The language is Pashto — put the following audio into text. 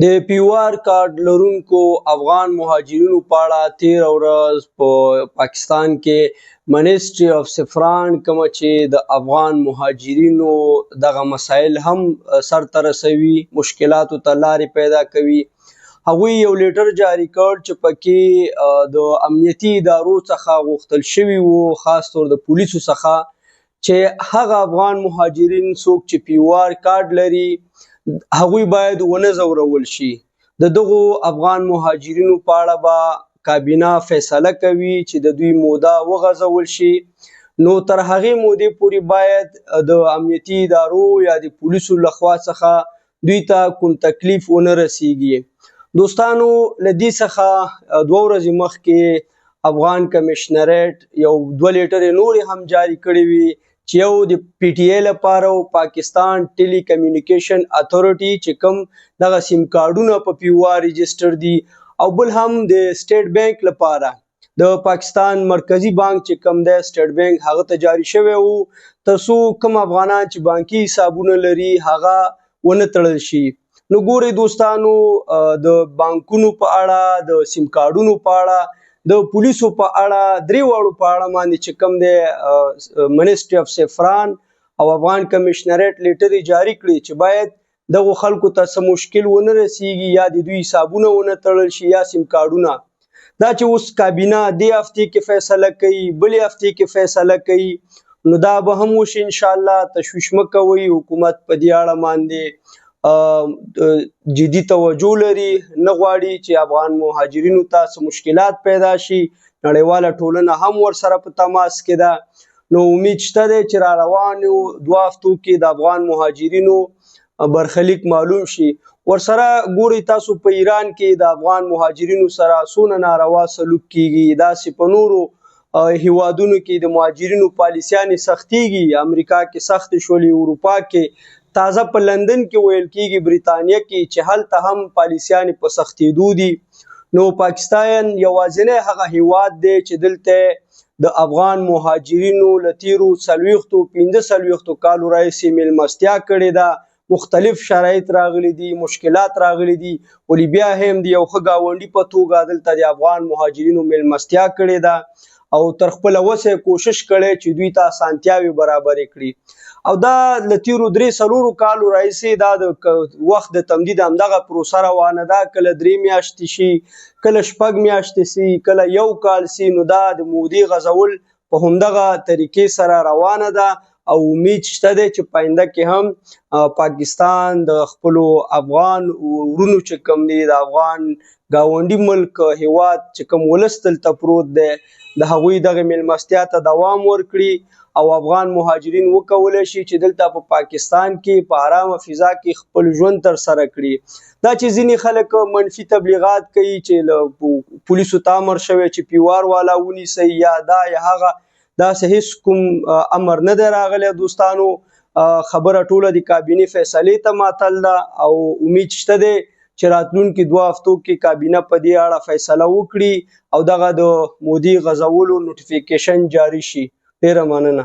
د پیوار کارت لرونکو افغان مهاجرینو په اړه تېره ورځ په پاکستان کې منسټري اف سفران کومه چې د افغان مهاجرینو دغه مسایل هم سرته رسوي، مشکلاتو ته لارې پیدا کوي، هغوی یو لیټر جاری کړ چې پکې د امنیتي ادارو څخه غوښتل شوي وو، خاص طور د پولیسو څخه، چې هغه افغان مهاجرین څوک چې پیوار کارت لري هغوی باید ونه ځورول شي. د دغو افغان مهاجرینو په اړه به کابینه فیصله کوي چې د دوی موده وغځول شي. نو تر هغې مودې پورې باید د امنیتي ادارو یا د پولیسو لخوا څخه دوی ته کوم تکلیف ونه رسیږي. دوستانو، له دې څخه 2 ورځې مخکې افغان کمیشنریټ یو 2 لیټرې نورې هم جاری کړې وي چې یو د پی ټی ای لپاره او پاکستان ټیلی کمیونیکیشن اتھارټي چې کوم دغه سیم کارډونه په پیوار رجسټر دي، او بل هم د سټیټ بانک لپاره د پاکستان مرکزی بانک چې کوم دی سټیټ بانک هغه ته جاری شوی وو ترڅو کوم افغانان چې بانکي حسابونه لري هغه ونه تړل شي. نو ګورئ دوستانو، د بانکونو په اړه، د سیم کارډونو په اړه، د پولیسو په اړه، درې واړو په اړه باندې چې کوم دی منسټري اف سفران او افغان کمیشنریټ لیټرې جاری کړي چې باید دغو خلکو ته څه مشکل ونه رسیږي، یا د دوی حسابونه ونه تړل شي یا سیم کارډونه. دا چې اوس کابینه دې هفتې کې فیصله کوي، بلې هفتې کې فیصله کوي، نو دا به هم وشي انشاءالله. تشویش مه کوئ، حکومت په دې اړه باندې جدي توجه لري، نه غواړي چې افغان مهاجرینو ته څه مشکلات پیدا شي. نړیواله ټولنه هم ورسره په تماس کې ده. نو امید شته دی چې را روانو 2 هفتو کې د افغان مهاجرینو برخلیک معلوم شي. ورسره ګورئ تاسو په ایران کې د افغان مهاجرینو سره څونه ناروا سلوک کیږي، داسې په نورو هیوادونو کې د مهاجرینو پالیسیانې سختیږي. امریکا کې سخت شولې، اروپا کې، تازه په لندن کې ویل کیږي، بریتانیا کې، چې هلته هم پالیسیانې په سختېدو دي. نو پاکستان یوازینی هغه هیواد دی چې دلته د افغان مهاجرینو له تیرو 45 کالو راهیسې میلمستیا کړې ده. مختلف شرایط راغلي دي، مشکلات راغلي دي، ولې بیا هم د یو ښه ګاونډي په توګه دلته د افغان مهاجرینو میلمستیا کړې ده او تر خپله وسه کوشش کړی چې دوی ته اسانتیاوې برابرې کړي. او دا له تیرو 3-4 کالو راهیسې دا د وخت د تمدید همدغه پروسه روانه ده. کله 3 میاشتې شي، کله 6 میاشتې شي، کله 1 کال شي. نو دا د مودې غځول په همدغه طریقې سره روانه ده، او امید شته دی چې پاینده کې هم پاکستان د خپلو افغان ورونو چې کوم دي، د افغان ګاونډي ملک هیواد چې کوم ولس دلته پروت دی، د هغوی دغه میلمستیا ته دوام ورکړي او افغان مهاجرین وکولی شي چې دلته په پاکستان کې په آرامه فضا کې خپل ژوند ترسره کړي. دا چې ځینې خلک منفي تبلیغات کوي چې پولیسو ته امر شوی چې پیوار والا ونیسئ یا دا یا هغه، داسې هیڅ کوم امر نه دی راغلی. دوستانو، خبره ټوله د کابینې فیصلې ته ماتل ده، او امید شته دی چې راتلونکي 2 هفتو کې کابینه په دې اړه فیصله وکړي او دغه د مودې غځولو نوټیفیکیشن جاری شي. ډیره مننه.